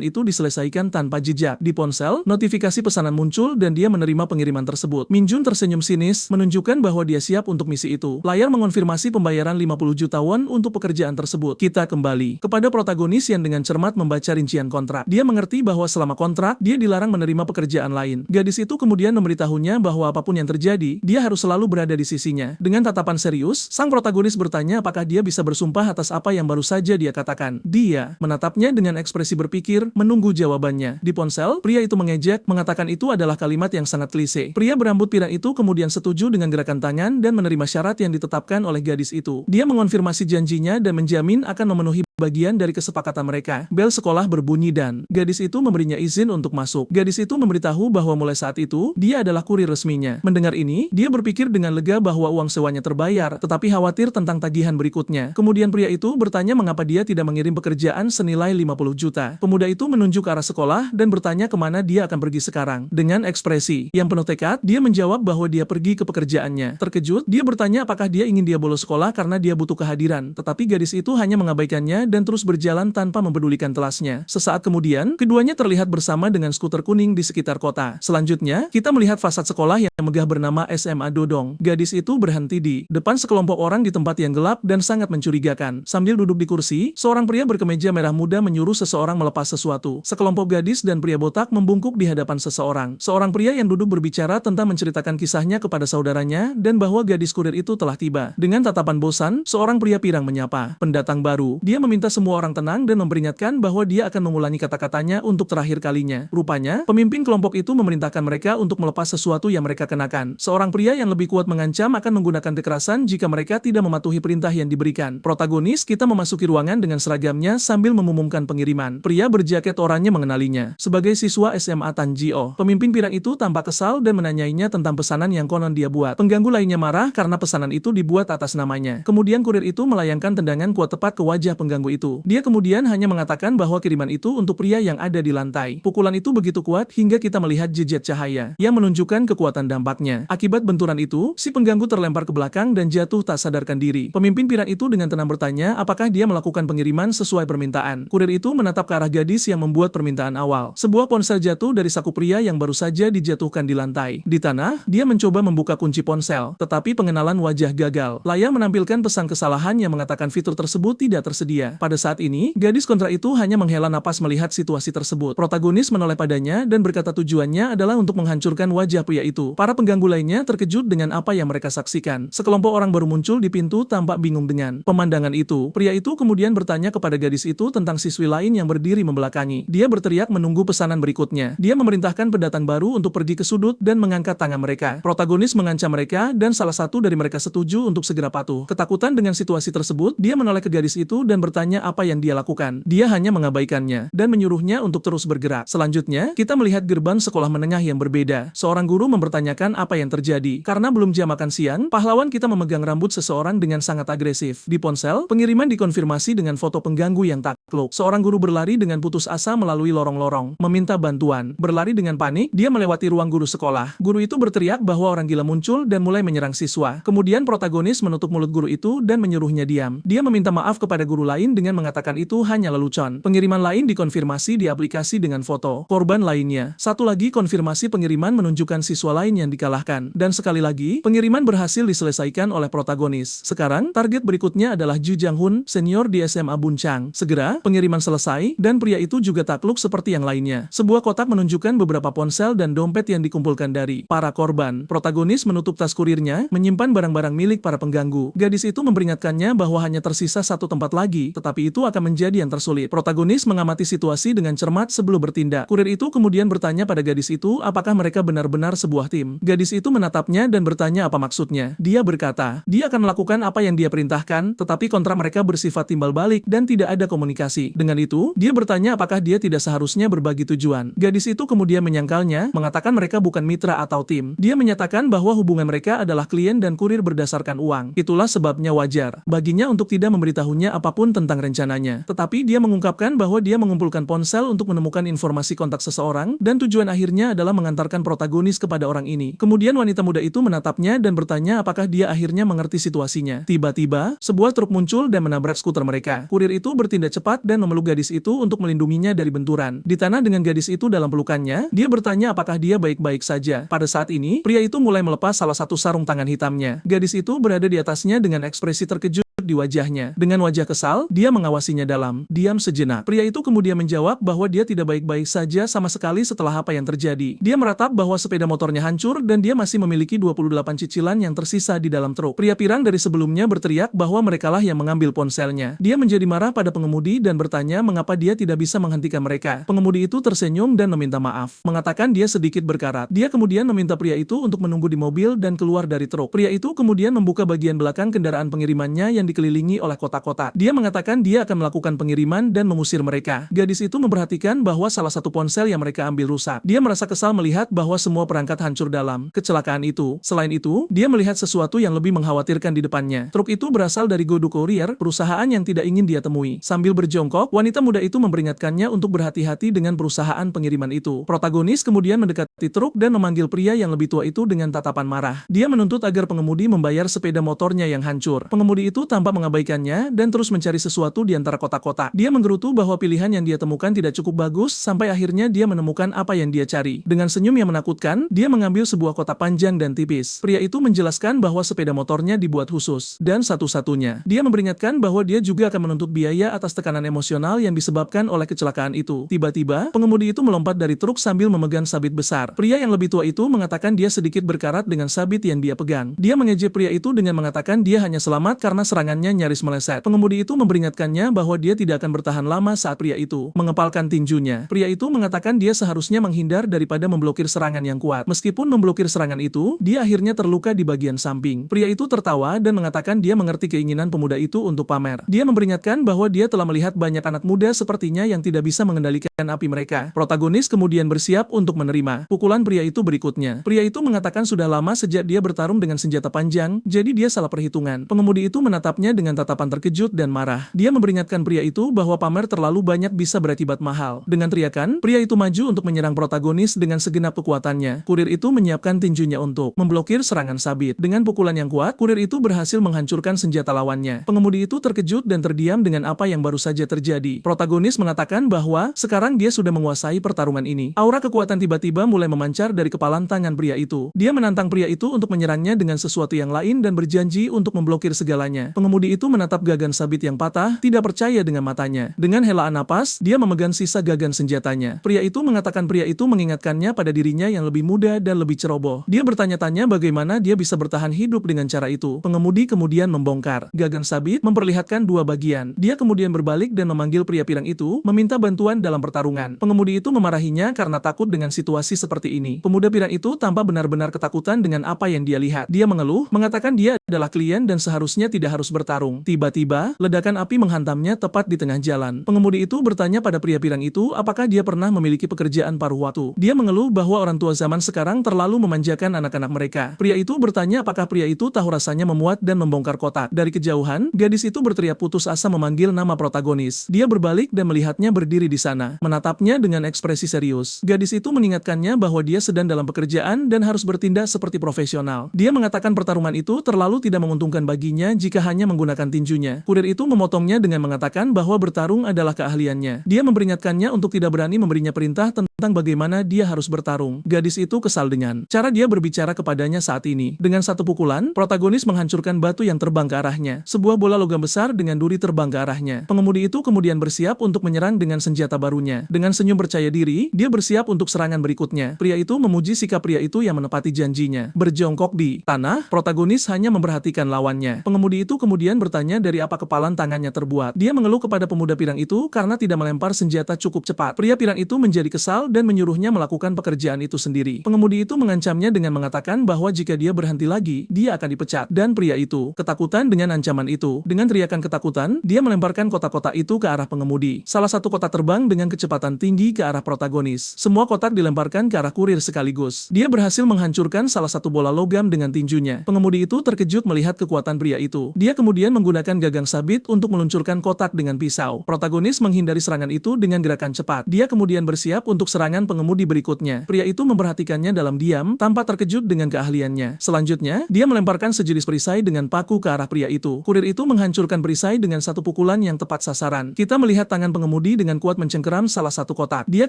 itu diselesaikan tanpa jejak. Di ponsel, notifikasi pesanan muncul dan dia menerima pengiriman tersebut. Min Jun tersenyum sinis, menunjukkan bahwa dia siap untuk misi itu. Layar mengonfirmasi pembayaran 50 juta won untuk pekerjaan tersebut. Kita kembali kepada protagonis yang dengan cermat membaca rincian kontrak. Dia mengerti bahwa selama kontrak, dia dilarang menerima pekerjaan lain. Gadis itu kemudian memberitahunya bahwa apapun yang terjadi, dia harus selalu berada di sisinya. Dengan tatapan serius, sang protagonis bertanya apakah dia bisa bersumpah atas apa yang baru saja dia katakan. Dia menatapnya dengan ekspresi berpikir, menunggu jawabannya. Di ponsel, pria itu mengejek, mengatakan itu adalah kalimat yang sangat klise. Pria berambut pirang itu kemudian setuju dengan gerakan tangan dan menerima syarat yang ditetapkan oleh gadis itu. Dia mengonfirmasi janjinya dan menjamin akan memenuhi bagian dari kesepakatan mereka. Bel sekolah berbunyi dan gadis itu memberinya izin untuk masuk. Gadis itu memberitahu bahwa mulai saat itu, dia adalah kurir resminya. Mendengar ini, dia berpikir dengan lega bahwa uang sewanya terbayar, tetapi khawatir tentang tagihan berikutnya. Kemudian pria itu bertanya mengapa dia tidak mengirim pekerjaan senilai 50 juta. Pemuda itu menunjuk ke arah sekolah dan bertanya kemana dia akan pergi sekarang. Dengan ekspresi yang penuh tekad, dia menjawab bahwa dia pergi ke pekerjaannya. Terkejut, dia bertanya apakah dia ingin dia bolos sekolah karena dia butuh kehadiran. Tetapi gadis itu hanya mengabaikannya dan terus berjalan tanpa mempedulikan telasnya. Sesaat kemudian, keduanya terlihat bersama dengan skuter kuning di sekitar kota. Selanjutnya, kita melihat fasad sekolah yang megah bernama SMA Dodong. Gadis itu berhenti di depan sekelompok orang di tempat yang gelap dan sangat mencurigakan. Sambil duduk di kursi, seorang pria berkemeja merah muda menyuruh seseorang melepas sesuatu. Sekelompok gadis dan pria botak membungkuk di hadapan seseorang. Seorang pria yang duduk berbicara tentang menceritakan kisahnya kepada saudaranya dan bahwa gadis kurir itu telah tiba. Dengan tatapan bosan, seorang pria pirang menyapa pendatang baru. Dia meminta semua orang tenang dan memperingatkan bahwa dia akan mengulangi kata-katanya untuk terakhir kalinya. Rupanya, pemimpin kelompok itu memerintahkan mereka untuk melepas sesuatu yang mereka kenakan. Seorang pria yang lebih kuat mengancam akan menggunakan kekerasan jika mereka tidak mematuhi perintah yang diberikan. Protagonis kita memasuki ruangan dengan seragamnya sambil mengumumkan pengiriman. Pria berjaket oranye mengenalinya sebagai siswa SMA Tanjio. Pemimpin pirang itu tampak kesal dan menanyainya tentang pesanan yang konon dia buat. Pengganggu lainnya marah karena pesanan itu dibuat atas namanya. Kemudian kurir itu melayangkan tendangan kuat tepat ke wajah pengganggu itu. Dia kemudian hanya mengatakan bahwa kiriman itu untuk pria yang ada di lantai. Pukulan itu begitu kuat hingga kita melihat jejet cahaya yang menunjukkan kekuatan dampaknya. Akibat benturan itu, si pengganggu terlempar ke belakang dan jatuh tak sadarkan diri. Pemimpin pirang itu dengan tenang bertanya apakah dia melakukan pengiriman sesuai permintaan. Kurir itu menatap ke arah gadis yang membuat permintaan awal. Sebuah ponsel jatuh dari saku pria yang baru saja dijatuhkan di lantai. Di tanah, dia mencoba membuka kunci ponsel, tetapi pengenalan wajah gagal. Layar menampilkan pesan kesalahan yang mengatakan fitur tersebut tidak tersedia. Pada saat ini, gadis kontra itu hanya menghela napas melihat situasi tersebut. Protagonis menoleh padanya dan berkata tujuannya adalah untuk menghancurkan wajah pria itu. Para pengganggu lainnya terkejut dengan apa yang mereka saksikan. Sekelompok orang baru muncul di pintu tampak bingung dengan pemandangan itu. Pria itu kemudian bertanya kepada gadis itu tentang siswi lain yang berdiri membelakangi. Dia berteriak menunggu pesanan berikutnya. Dia memerintahkan pendatang baru untuk pergi ke sudut dan mengangkat tangan mereka. Protagonis mengancam mereka dan salah satu dari mereka setuju untuk segera patuh. Ketakutan dengan situasi tersebut, dia menoleh ke gadis itu dan bertanya apa yang dia lakukan. Dia hanya mengabaikannya dan menyuruhnya untuk terus bergerak. Selanjutnya, kita melihat gerbang sekolah menengah yang berbeda. Seorang guru mempertanyakan apa yang terjadi. Karena belum jam makan siang, pahlawan kita memegang rambut seseorang dengan sangat agresif. Di ponsel, pengiriman dikonfirmasi dengan foto pengganggu yang takluk. Seorang guru berlari dengan putus asa melalui lorong-lorong, meminta bantuan. Berlari dengan panik, dia melewati ruang guru sekolah. Guru itu berteriak bahwa orang gila muncul dan mulai menyerang siswa. Kemudian protagonis menutup mulut guru itu dan menyuruhnya diam. Dia meminta maaf kepada guru lain dengan mengatakan itu hanya lelucon. Pengiriman lain dikonfirmasi di aplikasi dengan foto korban lainnya. Satu lagi konfirmasi pengiriman menunjukkan siswa lain yang dikalahkan. Dan sekali lagi, pengiriman berhasil diselesaikan oleh protagonis. Sekarang, target berikutnya adalah Ju Jang-hun, senior di SMA Bunchang. Segera, pengiriman selesai, dan pria itu juga takluk seperti yang lainnya. Sebuah kotak menunjukkan beberapa ponsel dan dompet yang dikumpulkan dari para korban. Protagonis menutup tas kurirnya, menyimpan barang-barang milik para pengganggu. Gadis itu memperingatkannya bahwa hanya tersisa satu tempat lagi, tetapi itu akan menjadi yang tersulit. Protagonis mengamati situasi dengan cermat sebelum bertindak. Kurir itu kemudian bertanya pada gadis itu apakah mereka benar-benar sebuah tim. Gadis itu menatapnya dan bertanya apa maksudnya. Dia berkata, dia akan melakukan apa yang dia perintahkan, tetapi kontrak mereka bersifat timbal balik dan tidak ada komunikasi. Dengan itu, dia bertanya apakah dia tidak seharusnya berbagi tujuan. Gadis itu kemudian menyangkalnya, mengatakan mereka bukan mitra atau tim. Dia menyatakan bahwa hubungan mereka adalah klien dan kurir berdasarkan uang. Itulah sebabnya wajar baginya untuk tidak memberitahunya apapun tentang rencananya. Tetapi dia mengungkapkan bahwa dia mengumpulkan ponsel untuk menemukan informasi kontak seseorang dan tujuan akhirnya adalah mengantarkan protagonis kepada orang ini. Kemudian wanita muda itu menatapnya dan bertanya apakah dia akhirnya mengerti situasinya. Tiba-tiba, sebuah truk muncul dan menabrak skuter mereka. Kurir itu bertindak cepat dan memeluk gadis itu untuk melindunginya dari benturan. Di tanah dengan gadis itu dalam pelukannya, dia bertanya apakah dia baik-baik saja. Pada saat ini, pria itu mulai melepas salah satu sarung tangan hitamnya. Gadis itu berada di atasnya dengan ekspresi terkejut di wajahnya. Dengan wajah kesal, dia mengawasinya dalam diam sejenak. Pria itu kemudian menjawab bahwa dia tidak baik-baik saja sama sekali setelah apa yang terjadi. Dia meratap bahwa sepeda motornya hancur dan dia masih memiliki 28 cicilan yang tersisa di dalam truk. Pria pirang dari sebelumnya berteriak bahwa merekalah yang mengambil ponselnya. Dia menjadi marah pada pengemudi dan bertanya mengapa dia tidak bisa menghentikan mereka. Pengemudi itu tersenyum dan meminta maaf, mengatakan dia sedikit berkarat. Dia kemudian meminta pria itu untuk menunggu di mobil dan keluar dari truk. Pria itu kemudian membuka bagian belakang kendaraan pengirimannya yang dikelilingi oleh kotak-kotak. Dia mengatakan dia akan melakukan pengiriman dan mengusir mereka. Gadis itu memperhatikan bahwa salah satu ponsel yang mereka ambil rusak. Dia merasa kesal melihat bahwa semua perangkat hancur dalam kecelakaan itu. Selain itu, dia melihat sesuatu yang lebih mengkhawatirkan di depannya. Truk itu berasal dari Godu Courier, perusahaan yang tidak ingin dia temui. Sambil berjongkok, wanita muda itu memperingatkannya untuk berhati-hati dengan perusahaan pengiriman itu. Protagonis kemudian mendekati truk dan memanggil pria yang lebih tua itu dengan tatapan marah. Dia menuntut agar pengemudi membayar sepeda motornya yang hancur. Pengemudi itu tampak mengabaikannya dan terus mencari sesuatu di antara kotak-kotak. Dia menggerutu bahwa pilihan yang dia temukan tidak cukup bagus sampai akhirnya dia menemukan apa yang dia cari. Dengan senyum yang menakutkan, dia mengambil sebuah kotak panjang dan tipis. Pria itu menjelaskan bahwa sepeda motornya dibuat khusus dan satu-satunya. Dia memperingatkan bahwa dia juga akan menuntut biaya atas tekanan emosional yang disebabkan oleh kecelakaan itu. Tiba-tiba, pengemudi itu melompat dari truk sambil memegang sabit besar. Pria yang lebih tua itu mengatakan dia sedikit berkarat dengan sabit yang dia pegang. Dia mengejek pria itu dengan mengatakan dia hanya selamat karena serangannya nyaris meleset. Pengemudi itu memperingatkannya bahwa dia tidak akan bertahan lama saat pria itu mengepalkan tinjunya. Pria itu mengatakan dia seharusnya menghindar daripada memblokir serangan yang kuat. Meskipun memblokir serangan itu, dia akhirnya terluka di bagian samping. Pria itu tertawa dan mengatakan dia mengerti keinginan pemuda itu untuk pamer. Dia memperingatkan bahwa dia telah melihat banyak anak muda sepertinya yang tidak bisa mengendalikan api mereka. Protagonis kemudian bersiap untuk menerima pukulan pria itu berikutnya. Pria itu mengatakan sudah lama sejak dia bertarung dengan senjata panjang, jadi dia salah perhitungan. Pengemudi itu menatapnya dengan tatapan terkejut dan marah. Dia memperingatkan pria itu bahwa pamer terlalu banyak bisa berakibat mahal. Dengan teriakan, pria itu maju untuk menyerang protagonis dengan segenap kekuatannya. Kurir itu menyiapkan tinjunya untuk memblokir serangan sabit. Dengan pukulan yang kuat, kurir itu berhasil menghancurkan senjata lawannya. Pengemudi itu terkejut dan terdiam dengan apa yang baru saja terjadi. Protagonis mengatakan bahwa sekarang dia sudah menguasai pertarungan ini. Aura kekuatan tiba-tiba mulai memancar dari kepalan tangan pria itu. Dia menantang pria itu untuk menyerangnya dengan sesuatu yang lain dan berjanji untuk memblokir segalanya. Pengemudi itu menatap gagan sabit yang patah, tidak percaya dengan matanya. Dengan helaan napas, dia memegang sisa gagan senjatanya. Pria itu mengatakan pria itu mengingatkannya pada dirinya yang lebih muda dan lebih ceroboh. Dia bertanya-tanya bagaimana dia bisa bertahan hidup dengan cara itu. Pengemudi kemudian membongkar gagan sabit, memperlihatkan dua bagian. Dia kemudian berbalik dan memanggil pria pirang itu, meminta bantuan dalam pertarungan. Pengemudi itu memarahinya karena takut dengan situasi seperti ini. Pemuda pirang itu tampak benar-benar ketakutan dengan apa yang dia lihat. Dia mengeluh, mengatakan dia adalah klien dan seharusnya tidak harus bertarung. Tiba-tiba, ledakan api menghantamnya tepat di tengah jalan. Pengemudi itu bertanya pada pria pirang itu apakah dia pernah memiliki pekerjaan paruh waktu. Dia mengeluh bahwa orang tua zaman sekarang terlalu memanjakan anak-anak mereka. Pria itu bertanya apakah pria itu tahu rasanya memuat dan membongkar kotak. Dari kejauhan, gadis itu berteriak putus asa memanggil nama protagonis. Dia berbalik dan melihatnya berdiri di sana, menatapnya dengan ekspresi serius. Gadis itu mengingatkannya bahwa dia sedang dalam pekerjaan dan harus bertindak seperti profesional. Dia mengatakan pertarungan itu terlalu tidak menguntungkan baginya jika hanya menggunakan tinjunya. Kurir itu memotongnya dengan mengatakan bahwa bertarung adalah keahliannya. Dia memperingatkannya untuk tidak berani memberinya perintah tentang bagaimana dia harus bertarung. Gadis itu kesal dengan cara dia berbicara kepadanya saat ini. Dengan satu pukulan, protagonis menghancurkan batu yang terbang ke arahnya. Sebuah bola logam besar dengan duri terbang ke arahnya. Pengemudi itu kemudian bersiap untuk menyerang dengan senjata barunya. Dengan senyum percaya diri, dia bersiap untuk serangan berikutnya. Pria itu memuji sikap pria itu yang menepati janjinya. Berjongkok di tanah, protagonis hanya memperhatikan lawannya. Pengemudi itu kemudian kemudian bertanya dari apa kepalan tangannya terbuat. Dia mengeluh kepada pemuda pirang itu karena tidak melempar senjata cukup cepat. Pria pirang itu menjadi kesal dan menyuruhnya melakukan pekerjaan itu sendiri. Pengemudi itu mengancamnya dengan mengatakan bahwa jika dia berhenti lagi, dia akan dipecat. Dan pria itu ketakutan dengan ancaman itu. Dengan teriakan ketakutan, dia melemparkan kotak-kotak itu ke arah pengemudi. Salah satu kotak terbang dengan kecepatan tinggi ke arah protagonis. Semua kotak dilemparkan ke arah kurir sekaligus. Dia berhasil menghancurkan salah satu bola logam dengan tinjunya. Pengemudi itu terkejut melihat kekuatan pria itu. Dia kemudian menggunakan gagang sabit untuk meluncurkan kotak dengan pisau. Protagonis menghindari serangan itu dengan gerakan cepat. Dia kemudian bersiap untuk serangan pengemudi berikutnya. Pria itu memperhatikannya dalam diam, tanpa terkejut dengan keahliannya. Selanjutnya, dia melemparkan sejenis perisai dengan paku ke arah pria itu. Kurir itu menghancurkan perisai dengan satu pukulan yang tepat sasaran. Kita melihat tangan pengemudi dengan kuat mencengkeram salah satu kotak. Dia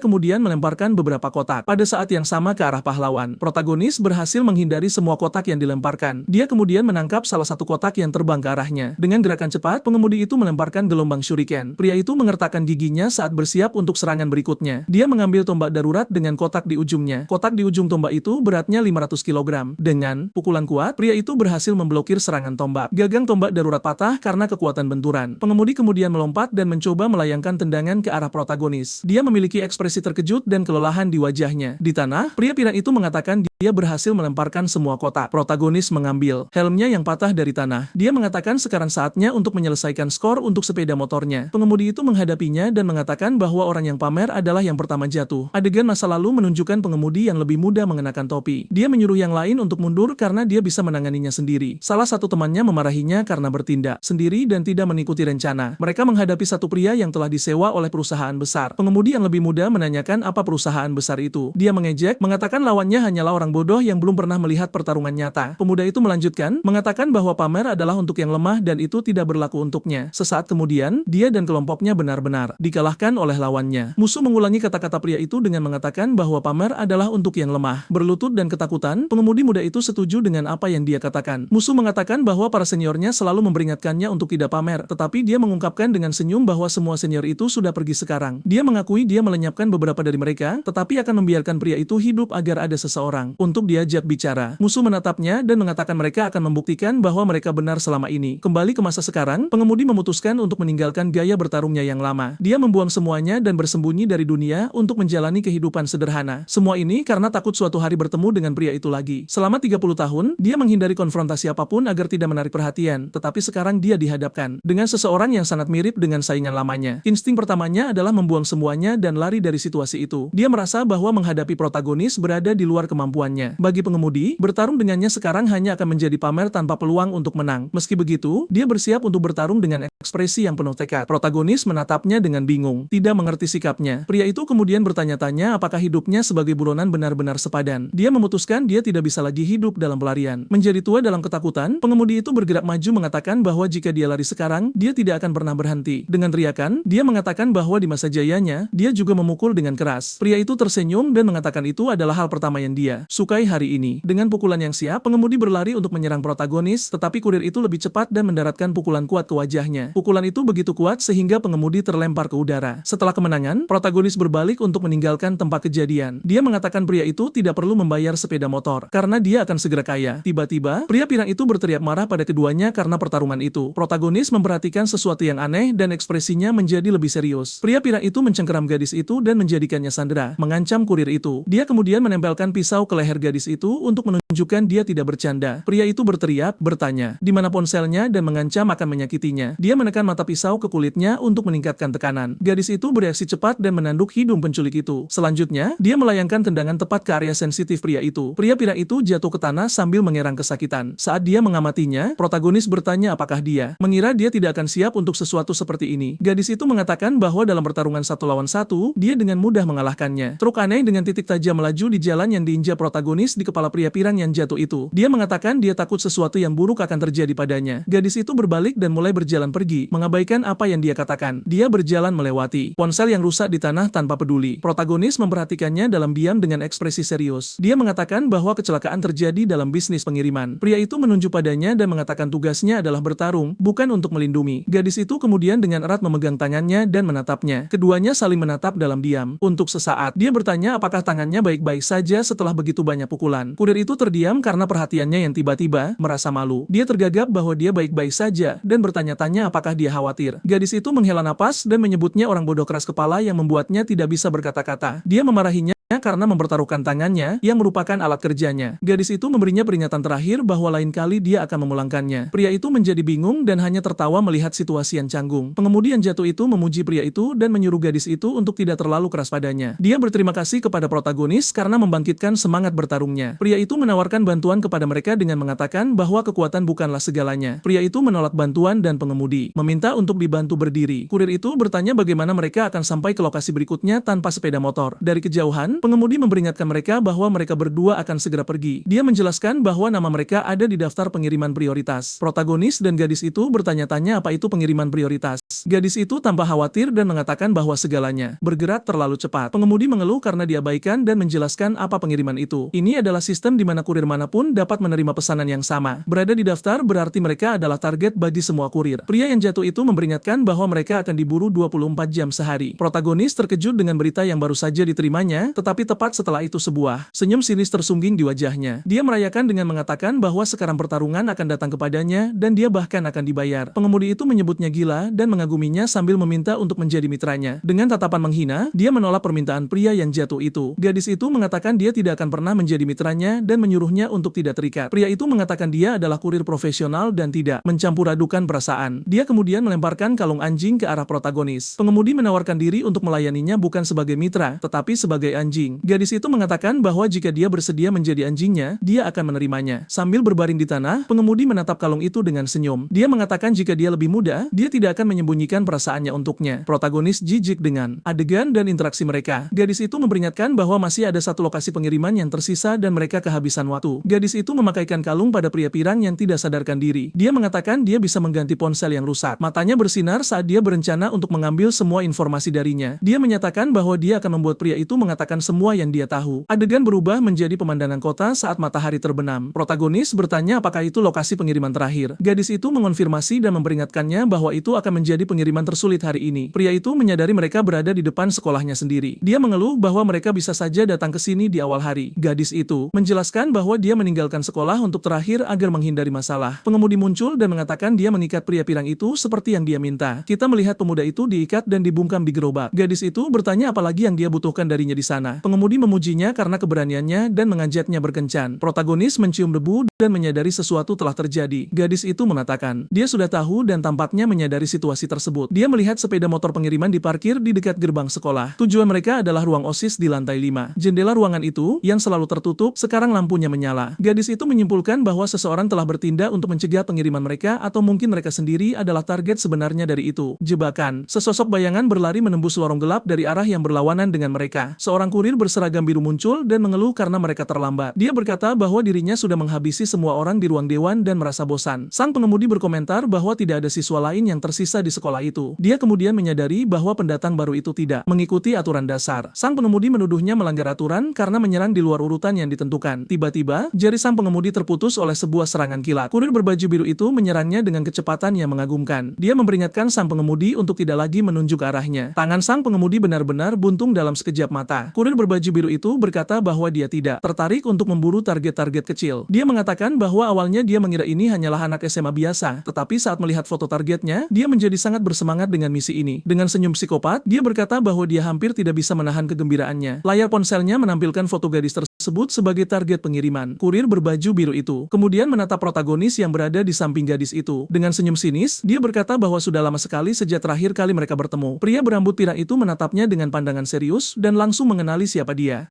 kemudian melemparkan beberapa kotak. Pada saat yang sama ke arah pahlawan, protagonis berhasil menghindari semua kotak yang dilemparkan. Dia kemudian menangkap salah satu kotak yang terbang ke arahnya. Dengan gerakan cepat, pengemudi itu melemparkan gelombang shuriken. Pria itu mengertakkan giginya saat bersiap untuk serangan berikutnya. Dia mengambil tombak darurat dengan kotak di ujungnya. Kotak di ujung tombak itu beratnya 500 kg. Dengan pukulan kuat, pria itu berhasil memblokir serangan tombak. Gagang tombak darurat patah karena kekuatan benturan. Pengemudi kemudian melompat dan mencoba melayangkan tendangan ke arah protagonis. Dia memiliki ekspresi terkejut dan kelelahan di wajahnya. Di tanah, pria pirang itu mengatakan dia berhasil melemparkan semua kotak. Protagonis mengambil helmnya yang patah dari tanah. Dia mengatakan sekarang saatnya untuk menyelesaikan skor untuk sepeda motornya. Pengemudi itu menghadapinya dan mengatakan bahwa orang yang pamer adalah yang pertama jatuh. Adegan masa lalu menunjukkan pengemudi yang lebih muda mengenakan topi. Dia menyuruh yang lain untuk mundur karena dia bisa menanganinya sendiri. Salah satu temannya memarahinya karena bertindak sendiri dan tidak mengikuti rencana. Mereka menghadapi satu pria yang telah disewa oleh perusahaan besar. Pengemudi yang lebih muda menanyakan apa perusahaan besar itu. Dia mengejek, mengatakan lawannya hanyalah orang bodoh yang belum pernah melihat pertarungan nyata. Pemuda itu melanjutkan, mengatakan bahwa pamer adalah untuk yang lemah dan itu tidak berlaku untuknya. Sesaat kemudian, dia dan kelompoknya benar-benar dikalahkan oleh lawannya. Musuh mengulangi kata-kata pria itu dengan mengatakan bahwa pamer adalah untuk yang lemah. Berlutut dan ketakutan, pengemudi muda itu setuju dengan apa yang dia katakan. Musuh mengatakan bahwa para seniornya selalu memperingatkannya untuk tidak pamer, tetapi dia mengungkapkan dengan senyum bahwa semua senior itu sudah pergi sekarang. Dia mengakui dia melenyapkan beberapa dari mereka, tetapi akan membiarkan pria itu hidup agar ada seseorang untuk diajak bicara. Musuh menatapnya dan mengatakan mereka akan membuktikan bahwa mereka benar selama ini. Kembali ke masa sekarang, pengemudi memutuskan untuk meninggalkan gaya bertarungnya yang lama. Dia membuang semuanya dan bersembunyi dari dunia untuk menjalani kehidupan sederhana. Semua ini karena takut suatu hari bertemu dengan pria itu lagi. Selama 30 tahun, dia menghindari konfrontasi apapun agar tidak menarik perhatian, tetapi sekarang dia dihadapkan dengan seseorang yang sangat mirip dengan saingan lamanya. Insting pertamanya adalah membuang semuanya dan lari dari situasi itu. Dia merasa bahwa menghadapi protagonis berada di luar kemampuannya. Bagi pengemudi, bertarung dengannya sekarang hanya akan menjadi pamer tanpa peluang untuk menang. Meski begitu, dia bersiap untuk bertarung dengan ekspresi yang penuh tekad. Protagonis menatapnya dengan bingung, tidak mengerti sikapnya. Pria itu kemudian bertanya-tanya apakah hidupnya sebagai buronan benar-benar sepadan. Dia memutuskan dia tidak bisa lagi hidup dalam pelarian. Menjadi tua dalam ketakutan, pengemudi itu bergerak maju mengatakan bahwa jika dia lari sekarang, dia tidak akan pernah berhenti. Dengan teriakan, dia mengatakan bahwa di masa jayanya, dia juga memukul dengan keras. Pria itu tersenyum dan mengatakan itu adalah hal pertama yang dia sukai hari ini. Dengan pukulan yang siap, pengemudi berlari untuk menyerang protagonis, tetapi kurir itu lebih cepat dan mendaratkan pukulan kuat ke wajahnya. Pukulan itu begitu kuat sehingga pengemudi terlempar ke udara. Setelah kemenangan, protagonis berbalik untuk meninggalkan tempat kejadian. Dia mengatakan pria itu tidak perlu membayar sepeda motor, karena dia akan segera kaya. Tiba-tiba, pria pirang itu berteriak marah pada keduanya karena pertarungan itu. Protagonis memperhatikan sesuatu yang aneh dan ekspresinya menjadi lebih serius. Pria pirang itu mencengkeram gadis itu dan menjadikannya sandera, mengancam kurir itu. Dia kemudian menempelkan pisau ke leher gadis itu untuk menunjukkan dia tidak bercanda. Pria itu berteriak, bertanya, di mana ponselnya dan mengancam akan menyakitinya. Dia menekan mata pisau ke kulitnya untuk meningkatkan tekanan. Gadis itu bereaksi cepat dan menanduk hidung penculik itu. Selanjutnya, dia melayangkan tendangan tepat ke area sensitif pria itu. Pria pirang itu jatuh ke tanah sambil mengerang kesakitan. Saat dia mengamatinya, protagonis bertanya apakah dia mengira dia tidak akan siap untuk sesuatu seperti ini. Gadis itu mengatakan bahwa dalam pertarungan 1 lawan 1, dia dengan mudah mengalahkannya. Truk aneh dengan titik tajam melaju di jalan yang diinjak protagonis di kepala pria pirang yang jatuh itu. Dia mengatakan dia takut sesuatu yang buruk akan terjadi padanya. Gadis itu berbalik dan mulai berjalan pergi, mengabaikan apa yang dia katakan. Dia berjalan melewati ponsel yang rusak di tanah tanpa peduli. Protagonis memperhatikannya dalam diam dengan ekspresi serius. Dia mengatakan bahwa kecelakaan terjadi dalam bisnis pengiriman. Pria itu menunjuk padanya dan mengatakan tugasnya adalah bertarung, bukan untuk melindungi. Gadis itu kemudian dengan erat memegang tangannya dan menatapnya. Keduanya saling menatap dalam diam. Untuk sesaat, dia bertanya apakah tangannya baik-baik saja. Setelah begitu begitu banyak pukulan. Kurir itu terdiam karena perhatiannya yang tiba-tiba merasa malu. Dia tergagap bahwa dia baik-baik saja dan bertanya-tanya apakah dia khawatir. Gadis itu menghela napas dan menyebutnya orang bodoh keras kepala yang membuatnya tidak bisa berkata-kata. Dia memarahinya karena mempertaruhkan tangannya yang merupakan alat kerjanya. Gadis itu memberinya peringatan terakhir bahwa lain kali dia akan memulangkannya. Pria itu menjadi bingung dan hanya tertawa melihat situasi yang canggung. Pengemudi yang jatuh itu memuji pria itu dan menyuruh gadis itu untuk tidak terlalu keras padanya. Dia berterima kasih kepada protagonis karena membangkitkan semangat bertarungnya. Pria itu menawarkan bantuan kepada mereka dengan mengatakan bahwa kekuatan bukanlah segalanya. Pria itu menolak bantuan dan pengemudi meminta untuk dibantu berdiri. Kurir itu bertanya bagaimana mereka akan sampai ke lokasi berikutnya tanpa sepeda motor. Dari kejauhan, pengemudi memperingatkan mereka bahwa mereka berdua akan segera pergi. Dia menjelaskan bahwa nama mereka ada di daftar pengiriman prioritas. Protagonis dan gadis itu bertanya-tanya apa itu pengiriman prioritas. Gadis itu tampak khawatir dan mengatakan bahwa segalanya bergerak terlalu cepat. Pengemudi mengeluh karena diabaikan dan menjelaskan apa pengiriman itu. Ini adalah sistem di mana kurir manapun dapat menerima pesanan yang sama. Berada di daftar berarti mereka adalah target bagi semua kurir. Pria yang jatuh itu memperingatkan bahwa mereka akan diburu 24 jam sehari. Protagonis terkejut dengan berita yang baru saja diterimanya, tapi tepat setelah itu sebuah senyum sinis tersungging di wajahnya. Dia merayakan dengan mengatakan bahwa sekarang pertarungan akan datang kepadanya dan dia bahkan akan dibayar. Pengemudi itu menyebutnya gila dan mengaguminya sambil meminta untuk menjadi mitranya. Dengan tatapan menghina, dia menolak permintaan pria yang jatuh itu. Gadis itu mengatakan dia tidak akan pernah menjadi mitranya dan menyuruhnya untuk tidak terikat. Pria itu mengatakan dia adalah kurir profesional dan tidak mencampur adukan perasaan. Dia kemudian melemparkan kalung anjing ke arah protagonis. Pengemudi menawarkan diri untuk melayaninya bukan sebagai mitra, tetapi sebagai anjing. Gadis itu mengatakan bahwa jika dia bersedia menjadi anjingnya, dia akan menerimanya. Sambil berbaring di tanah, pengemudi menatap kalung itu dengan senyum. Dia mengatakan jika dia lebih muda, dia tidak akan menyembunyikan perasaannya untuknya. Protagonis jijik dengan adegan dan interaksi mereka. Gadis itu memperingatkan bahwa masih ada satu lokasi pengiriman yang tersisa dan mereka kehabisan waktu. Gadis itu memakaikan kalung pada pria pirang yang tidak sadarkan diri. Dia mengatakan dia bisa mengganti ponsel yang rusak. Matanya bersinar saat dia berencana untuk mengambil semua informasi darinya. Dia menyatakan bahwa dia akan membuat pria itu mengatakan semua yang dia tahu. Adegan berubah menjadi pemandangan kota saat matahari terbenam. Protagonis bertanya apakah itu lokasi pengiriman terakhir. Gadis itu mengonfirmasi dan memperingatkannya bahwa itu akan menjadi pengiriman tersulit hari ini. Pria itu menyadari mereka berada di depan sekolahnya sendiri. Dia mengeluh bahwa mereka bisa saja datang ke sini di awal hari. Gadis itu menjelaskan bahwa dia meninggalkan sekolah untuk terakhir agar menghindari masalah. Pengemudi muncul dan mengatakan dia mengikat pria pirang itu seperti yang dia minta. Kita melihat pemuda itu diikat dan dibungkam di gerobak. Gadis itu bertanya apalagi yang dia butuhkan darinya di sana. Pengemudi memujinya karena keberaniannya dan mengajaknya berkencan. Protagonis mencium debu dan menyadari sesuatu telah terjadi. Gadis itu mengatakan, dia sudah tahu dan tampaknya menyadari situasi tersebut. Dia melihat sepeda motor pengiriman diparkir di dekat gerbang sekolah. Tujuan mereka adalah ruang OSIS di lantai 5. Jendela ruangan itu, yang selalu tertutup, sekarang lampunya menyala. Gadis itu menyimpulkan bahwa seseorang telah bertindak untuk mencegah pengiriman mereka atau mungkin mereka sendiri adalah target sebenarnya dari itu. Jebakan. Sesosok bayangan berlari menembus lorong gelap dari arah yang berlawanan dengan mereka. Seorang kurir berseragam biru muncul dan mengeluh karena mereka terlambat. Dia berkata bahwa dirinya sudah menghabisi semua orang di ruang dewan dan merasa bosan. Sang pengemudi berkomentar bahwa tidak ada siswa lain yang tersisa di sekolah itu. Dia kemudian menyadari bahwa pendatang baru itu tidak mengikuti aturan dasar. Sang pengemudi menuduhnya melanggar aturan karena menyerang di luar urutan yang ditentukan. Tiba-tiba, jari sang pengemudi terputus oleh sebuah serangan kilat. Kurir berbaju biru itu menyerangnya dengan kecepatan yang mengagumkan. Dia memperingatkan sang pengemudi untuk tidak lagi menunjuk arahnya. Tangan sang pengemudi benar-benar buntung dalam sekejap mata. Kurir berbaju biru itu berkata bahwa dia tidak tertarik untuk memburu target-target kecil. Dia mengatakan bahwa awalnya dia mengira ini hanyalah anak SMA biasa, tetapi saat melihat foto targetnya, dia menjadi sangat bersemangat dengan misi ini. Dengan senyum psikopat, dia berkata bahwa dia hampir tidak bisa menahan kegembiraannya. Layar ponselnya menampilkan foto gadis tersebut sebagai target pengiriman. Kurir berbaju biru itu kemudian menatap protagonis yang berada di samping gadis itu. Dengan senyum sinis, dia berkata bahwa sudah lama sekali sejak terakhir kali mereka bertemu. Pria berambut pirang itu menatapnya dengan pandangan serius dan langsung mengenali siapa dia.